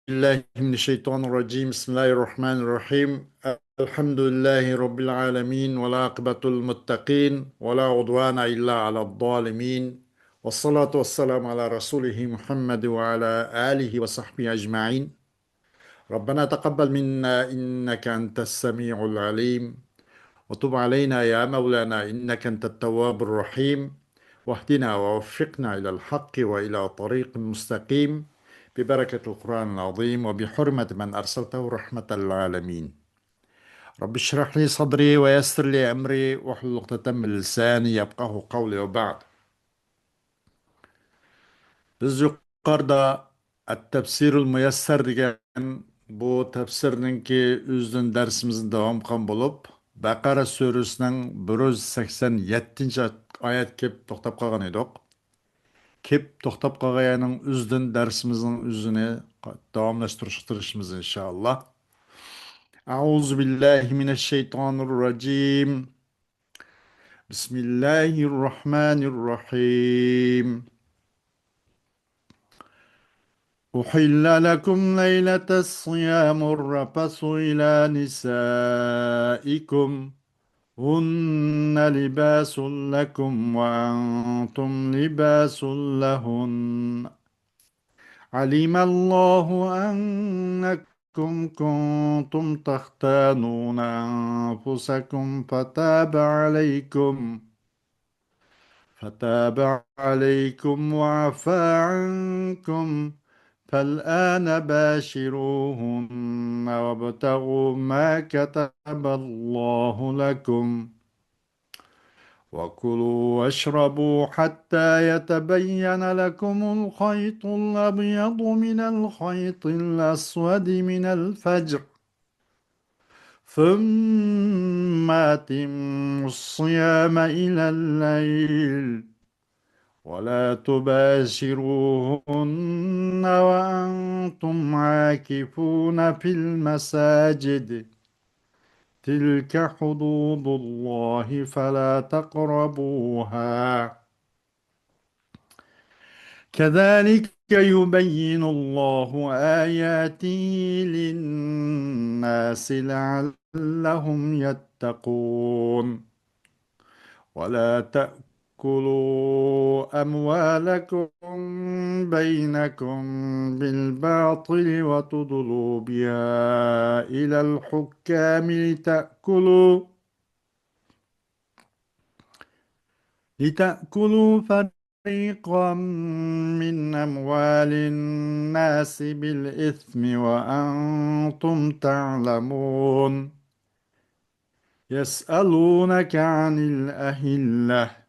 بالله من الشيطان الرجيم بسم الله الرحمن الرحيم الحمد لله رب العالمين والعاقبة المتقين ولا عدوان إلا على الظالمين والصلاة والسلام على رسوله محمد وعلى آله وصحبه أجمعين. ربنا تقبل منا إنك أنت السميع العليم وتب علينا يا مولانا إنك أنت التواب الرحيم واهدنا ووفقنا إلى الحق وإلى طريق مستقيم ببركة القرآن العظيم وبحرمة من أرسلته رحمة للعالمين. رب اشرح لي صدري ويسر لي أمري واحلل عقدة من لساني يفقه قولي وبعد. Biz yuqorida at-tafsirul muyassar degan bu tafsirninki o'zidan darsimizni davom qilgan bo'lib, Baqara surasining 187-oyat kelib to'xtab qolgan edik. Kelib to'xtab qolganning o'zidan darsimizning o'zini davomlashtirishimiz inshaalloh. A'udzu billahi minash shaytonir rojim. Bismillahirrahmanirrahim. أحل لكم ليلة الصيام الرفث إلى نسائكم هن لباس لكم وأنتم لباس لهن علم الله أنكم كنتم تختانون أنفسكم فتاب عليكم وعفى عنكم فالآن باشروهن وابتغوا ما كتب الله لكم وكلوا واشربوا حتى يتبين لكم الخيط الأبيض من الخيط الأسود من الفجر ثم أتموا الصيام إلى الليل ولا تباشروهن وأنتم عاكفون في المساجد تلك حدود الله فلا تقربوها كذلك يبين الله آياته للناس لعلهم يتقون ولا تأكلوا أموالكم بينكم بالباطل وتدلوا بها إلى الحكام لتأكلوا فريقا من أموال الناس بالإثم وأنتم تعلمون يسألونك عن الأهلة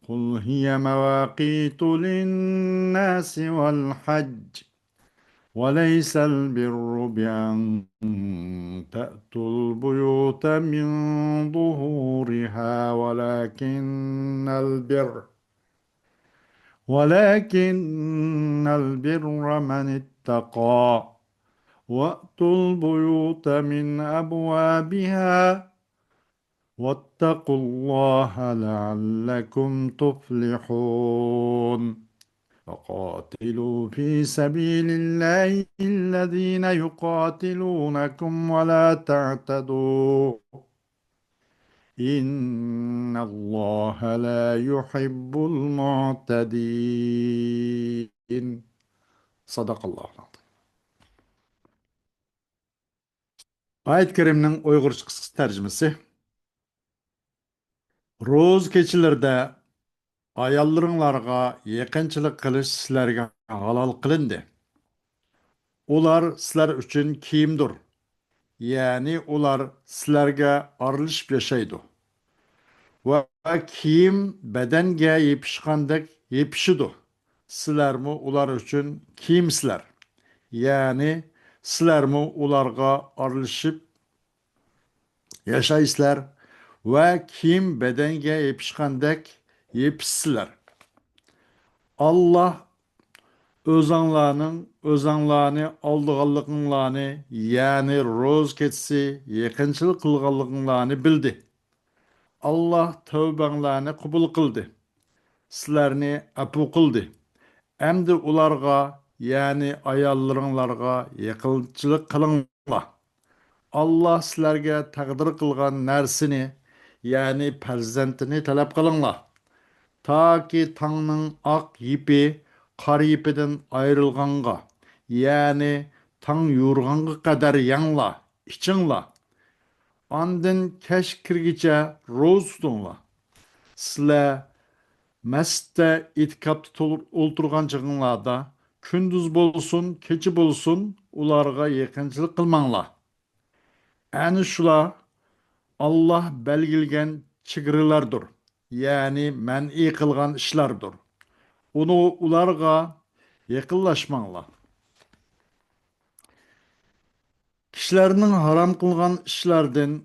قل هي مواقيت للناس والحج وليس البر بأن تأتوا البيوت من ظهورها ولكن البر من اتقى وأتوا البيوت من أبوابها واتقوا الله لعلكم تفلحون وقاتلوا في سبيل الله الذين يقاتلونكم ولا تعتدوا إن الله لا يحب المعتدين صدق الله العظيم. Ayet-i Kerim'nin Uygurca kısa tercümesi. Roz keçilerde ayallarınlarga yaqinchilik qilish sizlarga halol qilindi. Ular sizlar uchun kiyimdir. Ya'ni ular sizlarga arilishib yashaydi. Va kiyim badanga yepishgandek yepishidu. Sizlarmi ular uchun kiyimsizlar. Ya'ni sizlarmi ularga arilishib yashaysizlar va kiyim badanga yepishgandek yepishsizlar. Allah özаңларны алдығанлығыңларны, яғни роз кетсі, екіншілік қылғанлығыңларны білді. Allah tövbəңларны құбыл қылды. Sizlərni əpu qıldı. Әмді ularga ya'ni ayollaringlarga yiqilchilik qilinglar. Alloh sizlarga taqdir qilgan narsani, ya'ni farzandini talab qilinglar. Toki tongning oq ipi qora ipidan ayrilganga, ya'ni tong yo'rg'anga qadar yanglar, ichinglar. Ondan kech kirgicha ro'z tutinglar. Sizlar masjidda etikopda o'ltirgan chig'inglarda kunduz bo'lsin, kecha bo'lsin, ularga yaqinchilik qilmanglar. Ani shular Allah belgilgen chegaralardır. Yani men'i kılgan işlerdir. Onu ularga yakınlaşmanglar. Kişilerinin haram kılgan işlerden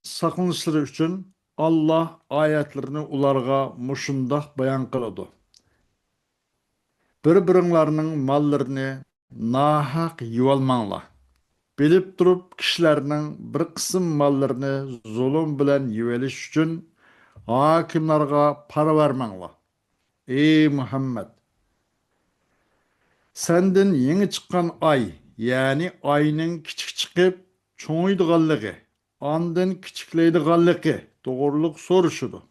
saklanışları için Allah ayetlerini ularga muşundak bayan kılıdı. Bir-biringlarning mallarını nahaq yivalmanglar. Bilip durup kişilerinin bir kısım mallarını zulüm bilen yiveliş için hakimlarga para vermanglar. Ey Muhammed! Senden yeni çıkan ay, yani ayının kiçik çıkıp çoğuyduğallığı, andın kiçikleydiğallığı doğruluk soruşudu.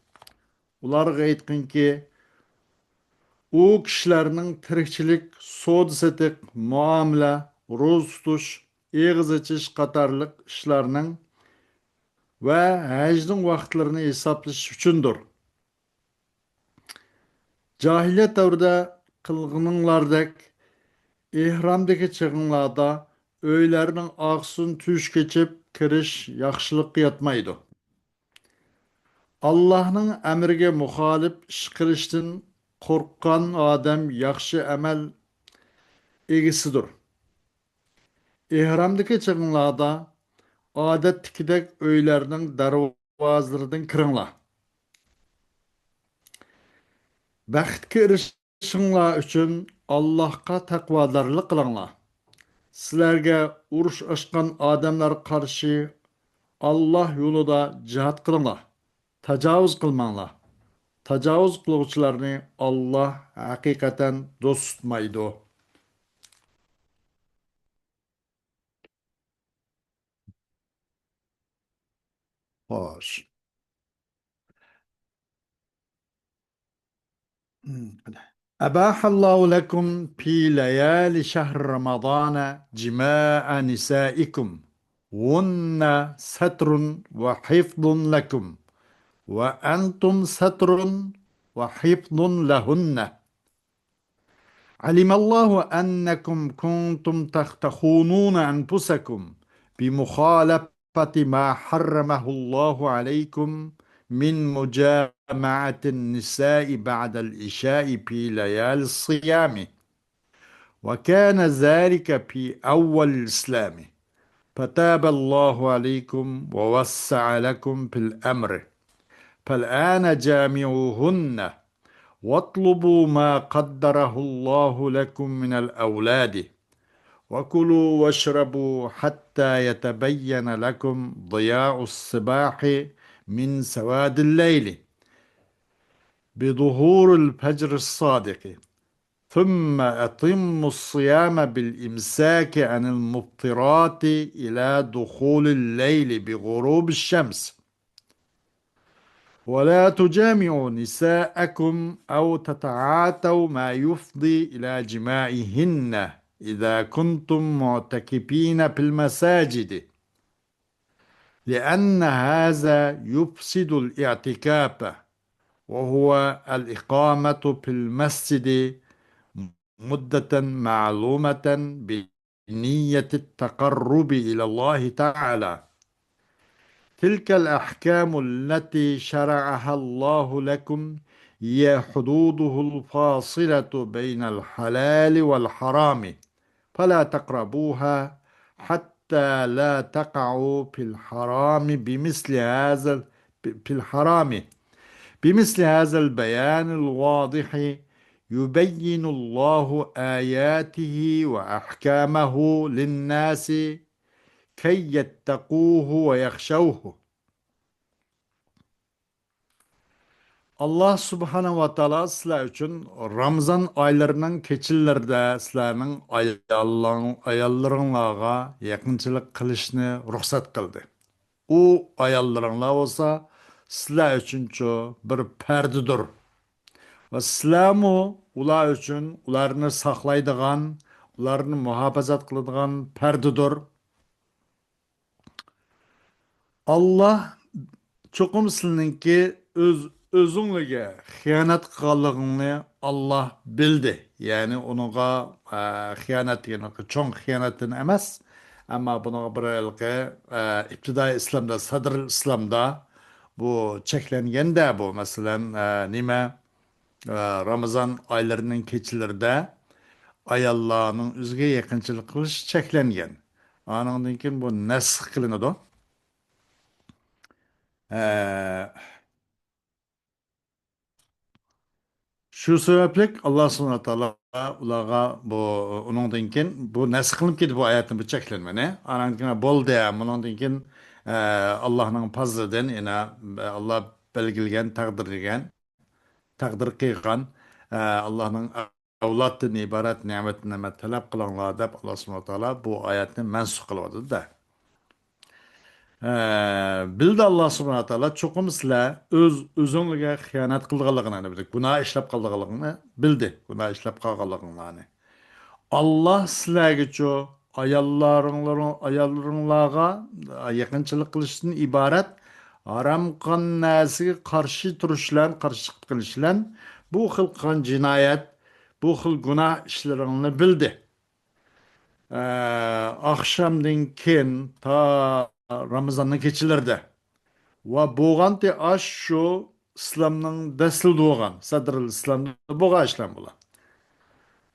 Ular aytqın ki, o kişilerinin tirikçilik, soğudu setik, muamele, roz tutuş, eğiz içiş qatarlık işlerinin ve həcdin vaxtlarını hesaplaş üçündür. Cahiliyet davrida qılğınыңlardek ihramdaki çığınlarda öylərinin ağsın tüş keçip kiriş yaxşılık yatmaydı. Allah'ın əmrige muhalif iş qilishdən qorqqan adam yaxşı əməl egisidir. İhramdaki çığınlarda adetdikidek öylərinin darvazlarından kiringlar. Baxtga erishinglar uchun Allohga taqvodorlik qilinglar. Sizlarga urush ochgan odamlar qarshi Alloh yo'lida jihad qilinglar. Tajovuz qilmanglar. Tajovuz qiluvchilarni Alloh haqiqatan do'st tutmaydi. Xo'sh. أباح الله لكم في ليالي شهر رمضان جماع نسائكم هن ستر وحفظ لكم وأنتم ستر وحفظ لهن علم الله أنكم كنتم تخونون أنفسكم بمخالفة ما حرمه الله عليكم من مجامعة النساء بعد العشاء في ليالي الصيام وكان ذلك في أول الإسلام فتاب الله عليكم ووسع لكم في الأمر فالآن جامعوهن واطلبوا ما قدره الله لكم من الأولاد وكلوا واشربوا حتى يتبين لكم ضياء الصباح من سواد الليل بظهور الفجر الصادق ثم أتموا الصيام بالإمساك عن المفطرات إلى دخول الليل بغروب الشمس ولا تجامعوا نساءكم أو تتعاطوا ما يفضي إلى جماعهن إذا كنتم معتكفين في المساجد لأن هذا يفسد الاعتكاف وهو الإقامة في المسجد مدة معلومة بنية التقرب إلى الله تعالى تلك الأحكام التي شرعها الله لكم هي حدوده الفاصلة بين الحلال والحرام فلا تقربوها حتى لا تقعوا في الحرام بمثل هذا البيان الواضح يبين الله آياته وأحكامه للناس كي يتقوه ويخشوه. Allah subhanahu va taolo sizlar uchun Ramazon oylarining kechillarida sizlarning ayollaringlarga yaqinchilik qilishni ruxsat qildi. U ayollaringlar bo'lsa sizlar uchunchu bir pardidir. Va sizlarmu ular uchun ularni saqlaydigan, ularni muhofazat qiladigan pardidir. Allah cho'qim sizninki o'zinglarga xiyonat qilganligingni Allah bildi. Ya'ni uninga xiyonat degan cho'ng xiyonatdan emas, ammo bunaqa bir ibtidoiy islomda, sadr islomda bu cheklanganda bu masalan nima Ramazon oylarining kechlarida ayollarning o'ziga yaqinchilik qilish cheklangan. Anandan keyin bu nasx qilinadi. Ee, Şu sebeplik Allah subhanahu wa ta'ala ulağa bu onundan keyin bu nasıl kılıp gidip bu ayetini bu çeklenmeni. Anandına bol diye onundan keyin Allah'ın fazlından yine Allah belgilgen, takdir kıygan Allah'ın avlattan ibaret nimetine talep kılanlar da Allah subhanahu wa ta'ala bu ayetini mensup kılıyordu da. Bildi Allah subhanahu taala çokum sizlar özüňizge hiyanat kılganlygyny bildik. Günah işlep kaldygyny bildi. Günah işlep kalganlygyny. Allah sizlarga ço ayollarınlarga yakınçılık kılışdan ibaret haram kan näsiga karşı turuşlan, karşı kılışlan bu xil kan cinayet, bu xil günah işlerini bildi. Akşamdan keyin ta Ramazan'ın keçilerde ve boğanti aş şu İslam'ın desil doğan, sadrıl İslam'da boğa işlem bulan.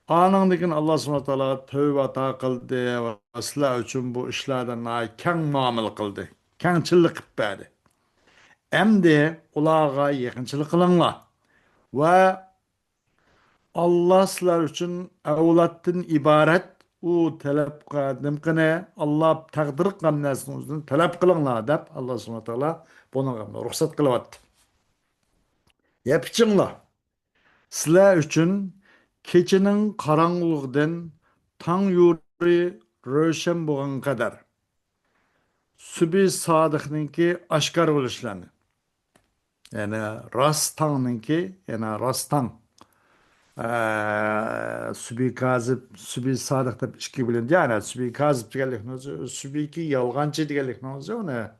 Anandikin Allah subhanahu wa ta'ala tövbe ata kıldı ve sizler için bu işlerden keng muamele kıldı. Kengçilik kıp berdi. Emdi ulağa yakınçılık kılınla ve Allah sizler için evlattan ibaret u talep qildim qine Allah taqdir qilgan narsani o'zidan talab qilinglar deb Alloh subhanahu va taolo buni ruxsat qilyapti. Yepichinglar. Sizlar uchun kechining qorong'uligidan tong yo'ri ro'shan bo'lgan qadar subi sodiqninki oshkor bo'lishlarini, ya'ni rost tongninki, ya'ni rost tong Sübhi kazip, sübhi sadık da iki bilen. Yani sübhi kazip degelik ne olacak? Sübhi yalgancı degelik ne olacak? Ona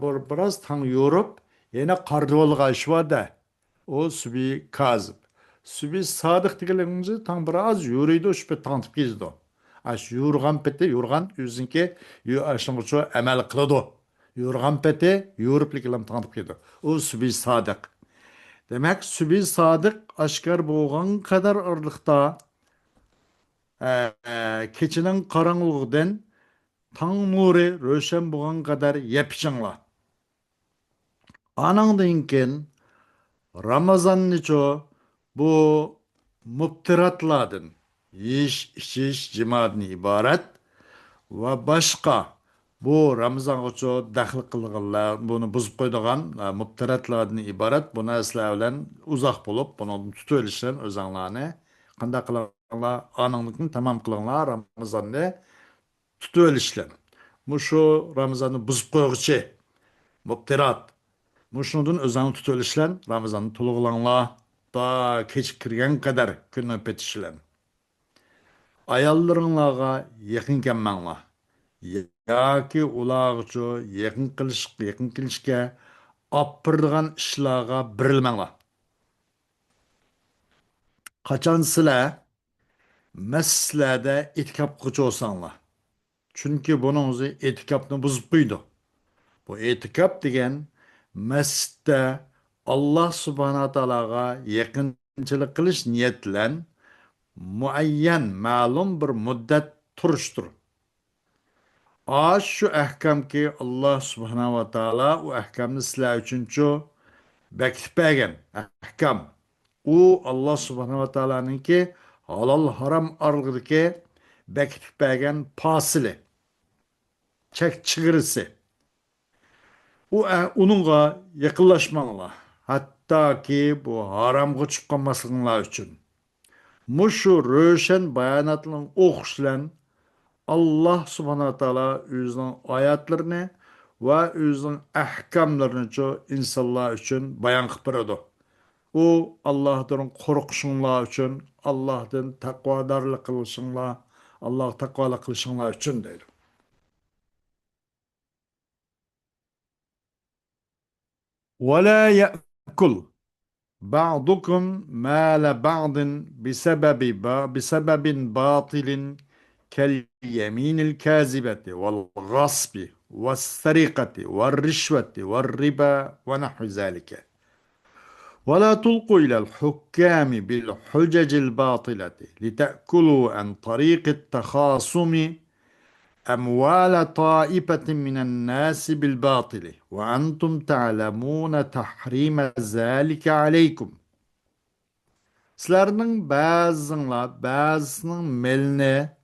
bu biraz tan yorup yine kardiyolga iş var da o sübhi kazip. Sübhi sadık degelik ne olacak? Tan biraz yürüydü o şüphe tanıtıp gezdi o. Aş yurgan pete yurgan yüzünki aşınlıço emel kılıdı. Yurgan pete yorup likilam tanıtıp gezdi. O sübhi sadık. Demek Sübhi Sadık aşkar boğan kadar ırlıkta keçinin karanlıqdan taң nuri röşen boğan kadar yepişinla. Anandan keyin Ramazanniço bu muptiratladın yiyiş, içiş, cimadan ibaret ve başka bu Ramazan uçu daxil qilganlar, bunu buzib qo'ydigan mubtaratlardan ibaret. Bu narsalar bilan uzoq bo'lib, buni tutib olishdan o'zinglarni qanday qilinglar, oninglikni tamom qilinglar, Ramazonni tutib olishlar. Shu Ramazonni buzib qo'yg'ichi mubtirat. Shundan o'zingni tutib olishlar, Ramazonni to'liqlanglar, da kechib kirgan qadar kunni petishlar. Ayollaringlarga yaqin kelmanglar. Yoki ularga yaqin kelishga opirdigan ishlarga berilmanglar. Qachon sizlar masjidlarda e'tikof qiluvchi bo'lsanglar. Chunki buning o'zi e'tikofni buzib qo'ydi. Bu e'tikof degan masjidda Alloh subhanahu va taologa yaqinchilik qilish niyat bilan muayyan ma'lum bir muddat turishdir. Şu ahkam ki Allah subhanahu wa ta'ala o ahkamni sizlar uchunchu bekitib ahkam. U Allah subhanahu wa ta'alaninki halol haram oralig'idagi bekitib bergan fasili, chek chigirisi. Uningga yaqinlashmanglar. Hatta ki bu haramga çıkıp kalmasınlar için. Muşu röşen bayanatının oxuşlan Allah subhanahu taala özünün ayetlerini ve özünün ahkamlarını ço insanlar için bayan kıp beredi. O Allah'tan korkuşunlar için, Allah'tan takvadarlık kılışınlar, Allah takvalık kılışınlar için deydi. وَلَا يَأْكُلْ بَعْضُكُمْ مَالَ بَعْضٍ بسبب باطل كاليمين الكاذبة والغصب والسرقة والرشوة والربا ونحو ذلك. ولا تلقوا إلى الحكام بالحجج الباطلة لتأكلوا عن طريق التخاصم أموال طائفة من الناس بالباطل وأنتم تعلمون تحريم ذلك عليكم. Sizlerinin bazısının meline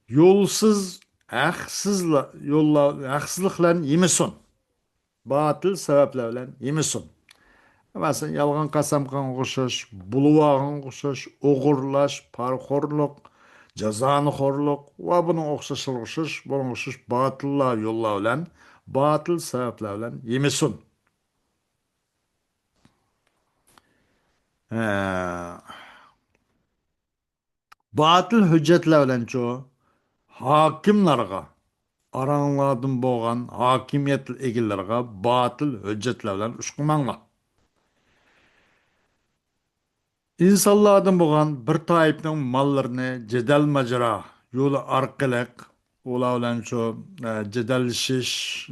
yolsuz, haksızlıkla yemesin. Batıl sebeplerle yemesin. Mesela yalgan kasamkan koşuş, buluvağın koşuş, oğurlaş, parxorluk, cazanıxorluk ve bunun okşuş, bunun okşuş batılla yolla olan, batıl sebepler olan yemesin. He. Batıl hüccetler olan çoğu hakimlarga, aranlardan boğan hakimiyet egillerge batıl hüccetler olan uşkumanla. İnsanlardan boğan bir taipning mallarını cedel macera yolu arkalık ola bilan şu cedelleşiş,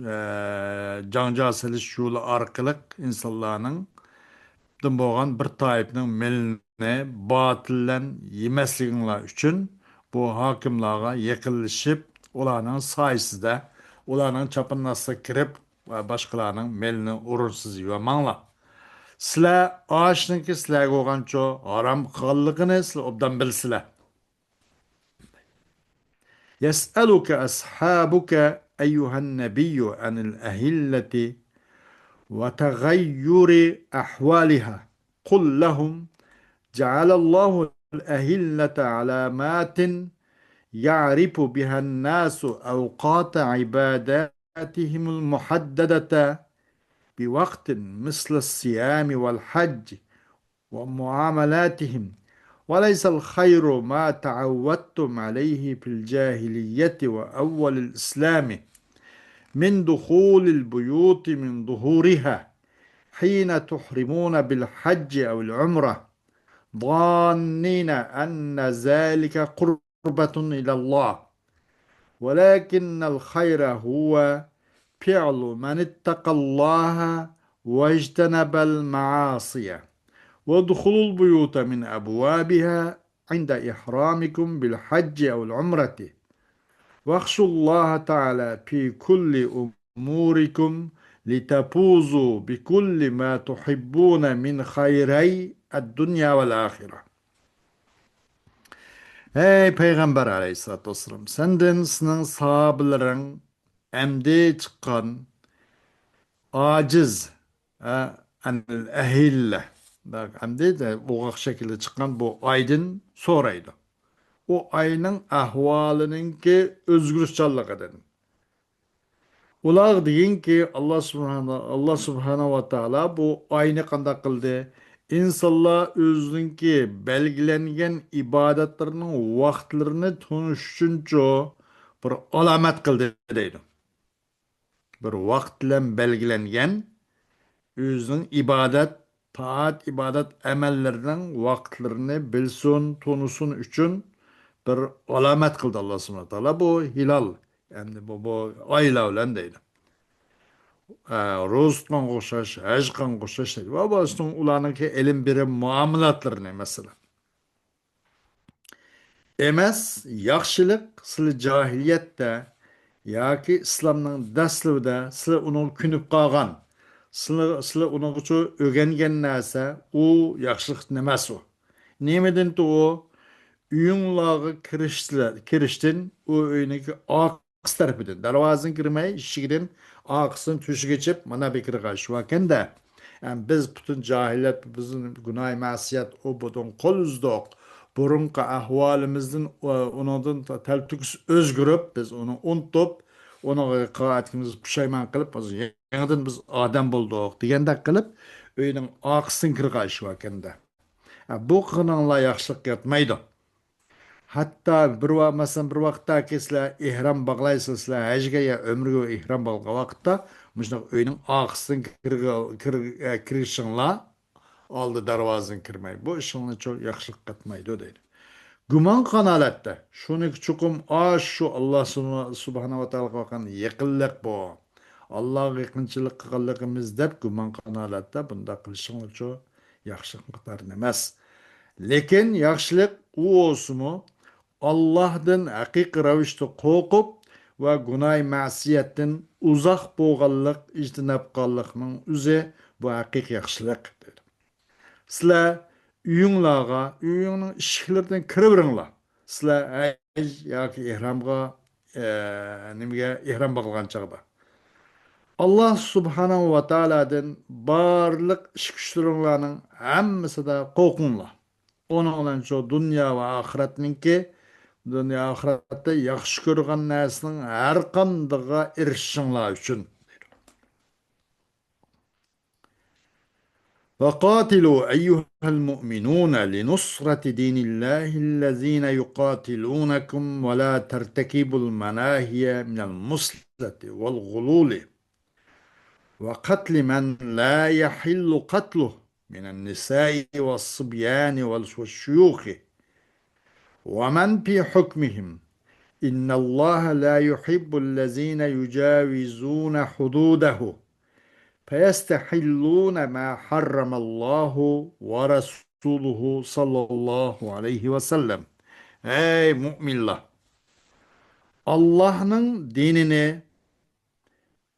janjal selish yolu arkalık insanlarning boğan bir taipning melini batillen yemesliginler üçün bu hakimlarga yekilliship ularning sayısida ularning çapınlasına kirip başkalarının melini urursuz yemanglar. Sizler ağaçnınki sizlerge olganço haram kıllıkını sizler obdan bilsizler. يسألك أصحابك أيها النبي عن الأهلة وتغير أحوالها قل لهم جعل الله الأهلة علامات يعرف بها الناس أوقات عباداتهم المحددة بوقت مثل الصيام والحج ومعاملاتهم وليس الخير ما تعودتم عليه في الجاهلية وأول الإسلام من دخول البيوت من ظهورها حين تحرمون بالحج أو العمرة ظانين أن ذلك قربة إلى الله ولكن الخير هو فعل من اتقى الله واجتنب المعاصي وادخلوا البيوت من أبوابها عند إحرامكم بالحج أو العمرة واخشوا الله تعالى في كل أموركم لتفوزوا بكل ما تحبون من خيري الدنيا والآخرة. Ey Peygamber aleyhissalatü vesselam, senden senin sahabelerin emdi çıkan aciz anil ehille bak emdi de bu şekilde çıkan bu aydın soraydı. O ayının ahvalının ki özgürçallık eden. Ular deyin ki Allah subhanahu ve taala bu ayını kanda kıldı. İnsanlar özünki belgilengen ibadetlerinin vaktlerini tunuşunca bir alamet kıldı deydi. Bir vakt bilen belgilengen özünün taat ibadet emellerinin vaktlerini bilsin, tonusun üçün bir alamet kıldı Allah subhanahu wa ta'ala. Bu hilal. Yani bu ayla olan deydi. Roz tutman koşaş, haj kan koşaş deydi. Ve bu üstün ulanınki elin biri muamelatlarını mesela. Emes, yaxşılık sili cahiliyette yoki islomning daslida sizlar uni kunib qolgan sizlar uni uchun o'rgangan narsa u yaxshilik emas u nimadan u uyinglarga kirishdan u uyniki oqis tarafidan darvozadan kirmay eshigidan oqisini tushiga chip mana bu kirg'ash vakanda Yani biz bütün cahillet, bizim günah masiyet o budun kol uzdoq. Burunqa ahvalimizden onundan teltüks özgürüp biz onu unutup onu qıraatimiz pişayman qılıp biz yanıdan biz adam bulduk degende qılıp öyünün aqsın kirqaşı vakında. Bu qınanla yaxşılık yatmaydı. Hatta mesela bir vaqtda sizlar ihram bağlaysınız, sizlar hajga ya ömrüge ihram bağlagan vaqtda muşnaq öyünün aqsın kirişinla aldı darvazın kirmey. Bu işinle çok yaxşılık katmaydı deydi. Güman kanalatda şunu çukum şu Allah subhanahu wa ta'ala bakan yakınlık bu. Allah'a yakınçılık kılığımız dep güman kanalatda bunda kılışın çok yaxşılık kadar emas. Lekin yaxşılık u olsumu Allah'dan hakik ravishda qo'rqib va gunoh ma'siyatdan uzoq bo'lganlik, ijtinob qilganlikning o'zi bu haqiqiy yaxshilik dedi. Sizlar uyingning eshiklaridan kiraveringlar. Sizlar haj yoki ihromga nimaga ihrom bo'lgan chog'da. Allah subhanahu va taoladan barliq ish kuchlaringlarning hammasida qo'rqinglar. Onun bilan shu dunyo va oxiratninki dünya ahiretde yaxşı görgen näsinin her kandığa erişişinler üçün. وقاتلوا أيها المؤمنون لنصرة دين الله الذين يقاتلونكم ولا ترتكبوا المناهي من المسلة والغلول وقتل من لا يحل قتله من النساء والصبيان والشيوخ ومن في حكمهم إن الله لا يحب الذين يجاوزون حدوده فيستحلون ما حرم الله ورسوله صلى الله عليه وسلم. Ey müminler! Allah'ın dinini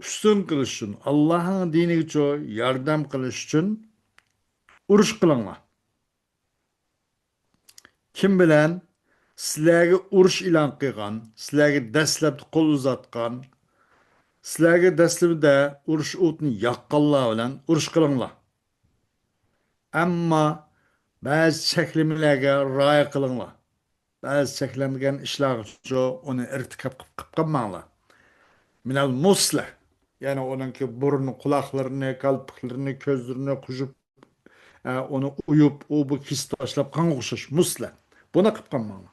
üstün kılış için, Allah'ın dini için yardım kılış için uruş kılınlar. Kim bilen sizlerge uruş ilan kılgan, sizlerge dastlab kol uzatgan, sizlarga dastlabida urush o'tni yoqqanlar bilan urush qilinglar. Ammo ba'zi cheklamalarga rioya qilinglar. Ba'zi cheklangan ishlar uchun uni irtikob qilib qolmanglar. Minal muslah, ya'ni uningki burun, quloqlarini, qalpoqlarini, ko'zlarini qujib, uni uyub, u bu kis tashlab qanga o'xshash muslah. Buni qilib qolmanglar.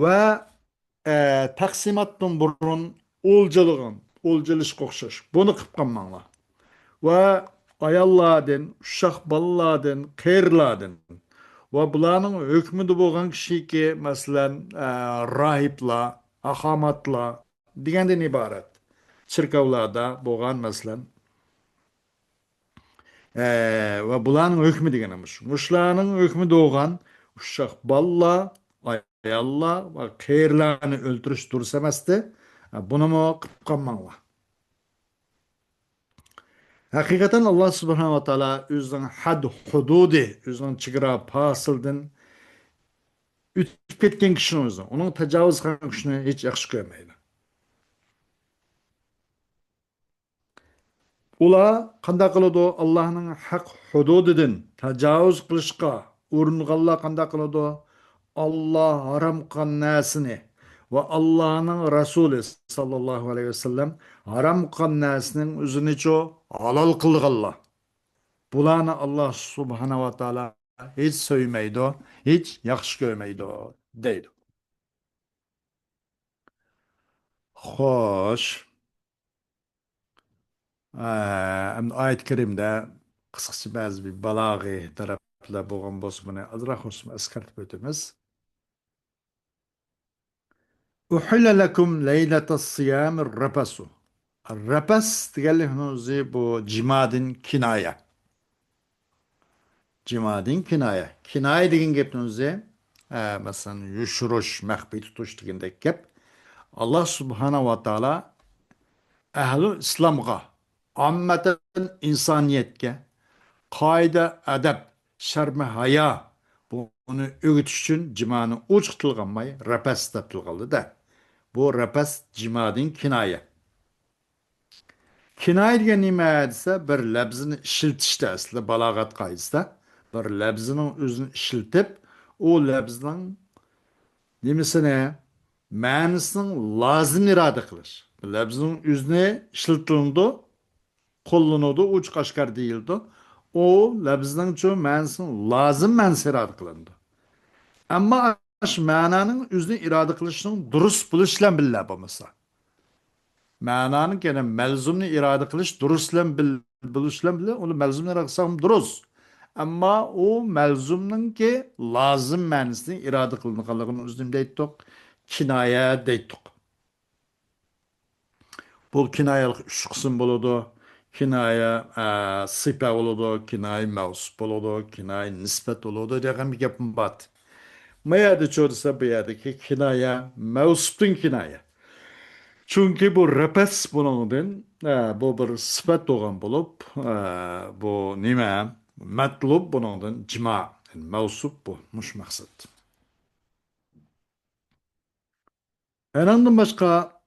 Va taqsimotdan burun o'ljalishga o'xshash. Buni qilib qolmanglar. Va ayollardan, uşaq balalardan, qeyrlardan va bularning hukmida bo'lgan kishiki, masalan, rahiblar, ahomatlar degandan iborat. Chirkovlarda bo'lgan masalan, va bularning hukmi deganimiz. Mushlarning hukmida bo'lgan uşaq balalar, ayollar va qeyrlarni o'ltirish durust emasdi. Buni qilib qolmanglar. Hakikaten Allah subhanahu wa ta'ala özünün had hududi, özünün çıgıra pasıldan ütüp etken kişinin özü. Onun tecavüz kılan kişini hiç yakşı görmeydi. Ula kanda kılıdı Allah'ın hak hududidin tecavüz kılışka urunğalla kanda kılıdı Allah haram kılan nesini ve Allah'ın Resulü sallallahu aleyhi ve sellem haram kılan nesinin özünü ço halal kılgalla. Bularni Allah subhanahu wa ta'ala hiç söymeydi, hiç yaxşı görmeydi deydi. Xoş. Ayet-i kerimde kısaca bazı bir balagı tarafla bo'lgan bo'lsa buni azroq olsun eskartib o'tamiz. Uhilla lakum laylatas siyamir rapasu. Rapas deganlik bu jimadin kinoya. Cimadin kinaya. Kinaya degan gapni o'zi, masalan, yushirish, maxfiy tutish degandek gap. Allah subhanahu va taolo ahli islomga, ommatan insoniyatga qoida, adab, sharmi hayo buni o'g'itish uchun jimoni ochiq tilganmay rapas deb tilg'aldi-da. Bu rapas jimadin kinoya. Kinoya degan nima desa, bir labzini ishiltishda asli balog'at qoidasida bir labzining o'zini ishiltib, u labzning nimasini ma'nisini lozim iroda qilish. Labzning o'zini ishiltildi, qo'llanadi, uch qashqar deyildi. O labzning chu ma'nisini lozim ma'nosi iroda qilindi. Ammo shu ma'noning o'zini iroda qilishning durust bo'lishi bilan billa bo'lmasa. Ma'noni gene melzumni irade kılış duruslan buluşlan bile onu melzumla raksam durus. Ama o melzumnun ki lazım ma'nisini irade kılınıqalığını üzüm deyttik. Kinaya deyttik. Bu kinayalık üç kısım buludu. Kinaya sipa buludu, kinaya mevsup buludu, kinaya nispet buludu. Degan bir gapim bat. Maya da çoğursa bu yerdeki kinaya mevsuptun kinaya. Çünkü bu repes bunun bu bir sıfat doğan bulup bu nime metlub bunun cima yani mevsup bu muş maksat. Enandan başka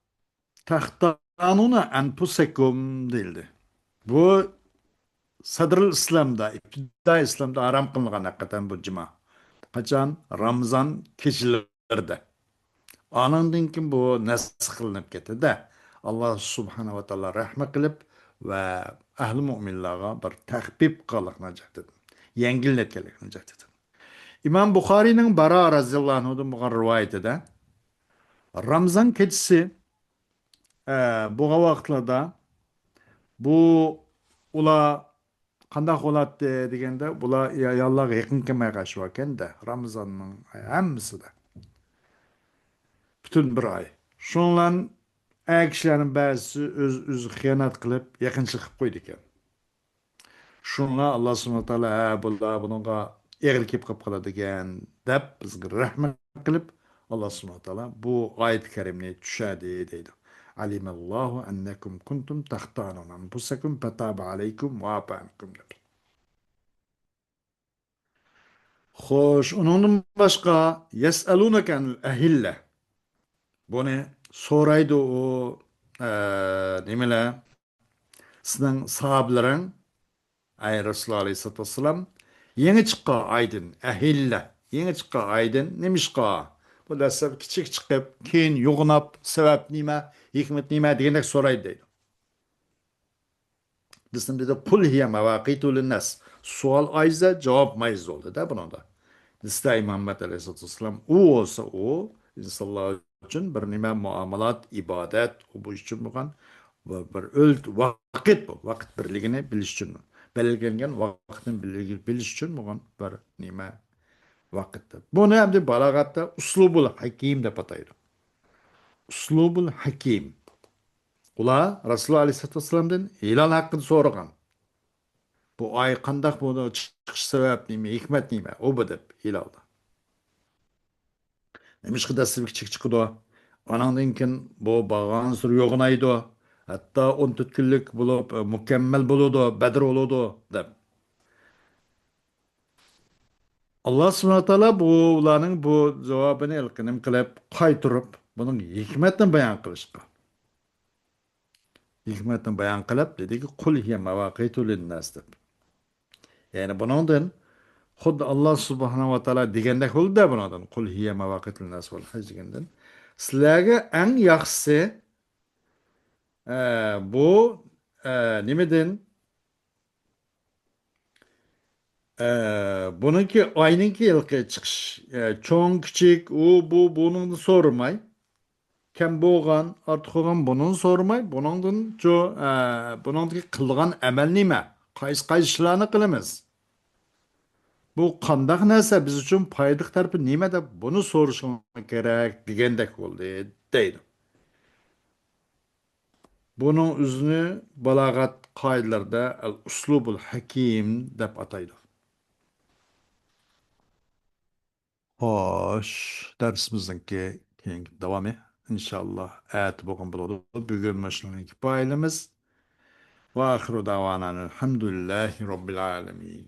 tahtanuna enfusekum değildi. Bu Sadrul İslam'da, İptida İslam'da aram kılınan hakikaten bu cima. Kaçan Ramazan kişilerde. Anandan kim bu nasıl kılınıp gitti de Allah subhanahu wa ta'ala rahmet kılıp ve ahli müminlara bir tahbib kılıkna dedi. Yengilletkelikni dedi. İmam Bukhari'nin Bara razıyallahu anhu'dan bu rivayetinde Ramazan keçisi bu vaqtlarda bu ula qandaq bo'ladi deganda bular yallarga yaqin kelmay qolishib ekan de Ramazonning hammasida butun bir oy. Shunlan kishilarning ba'zisi o'z xiyonat qilib yaqinchilik qilib qo'ydi ekan. Shunga Alloh subhanahu va taolo bular bunga egri kelib qoladi ekan deb bizga rahmat qilib Alloh subhanahu va taolo bu oyat karimni tushadi deydi. Alimallohu annakum kuntum taxtanun anfusakum fataba alaykum va afa ankum deb. Xo'sh, undan boshqa yasalunaka anil ahilla. Buni so'raydi u nimalar sizning sahoblaring ay Rasululloh alayhissalatu vassalam yangi chiqqan aydin ahilla yangi chiqqan aydin nimishqa bu narsa kichik chiqib keyin yo'g'nab sabab nima hikmat nima degandek so'raydi deydi. Bizim dedi kul hiye mevakitu linnas. Sual ayza cevap mayız oldu da bunun da. Liste Muhammed Aleyhisselatü Vesselam o olsa o insanlar için bir nime muamalat, ibadet o bu için bukan bir ölt vakit bu. Vakit birliğini biliş için. Belirlengen vakitin biliş için bukan bir nime vakitte. Bu ne hem balagatta uslubul hakim de pataydı. Uslubul hakim. Ula Resulullah Aleyhisselatü Vesselam'dan hilal hakkını sorugan. Bu ay qandaq bunu çıkış sebep nime, hikmet nime, o bu deb hilalda. Nemiş qıdası bir çıkıdı. Anandan kin bu bağan sürü yoğunaydı. Hatta 14 günlük bulup mükemmel buludu, bedir oludu deb. Allah subhanahu wa ta'ala bu ularning bu cevabını ilqinim qilib qaytirib, bunun hikmetini bayan qilishqa. Hikmetini bayan qilib dedi ki qul hiye mavaqitu linnas deb. Yani bunundan xuddi Allah subhanahu va taolo degandek bo'ldi bundan qul hiya mavaqitul nas val haj degandan sizlarga eng yaxshisi bu nimadan buniki oyninki yilqi chiqish cho'ng kichik u bu buningni so'ramay kam bo'lgan ortiq bo'lgan buni so'ramay buningdan buningdagi qilgan amal nima qaysi ishlarni qilamiz. Bu qandaq narsa biz uchun foydali tarafi nima deb buni so'rashim kerak degandek bo'ldi deydi. Buning o'zini balog'at qoidalarida al-uslubul hakim deb ataydi. Xo'sh, darsimizning keyingi davomi inshaalloh at bo'lgan bo'ladi. Bugun mana shunday kifoyamiz. Va axiru da'vanan alhamdulillahi robbil alamin.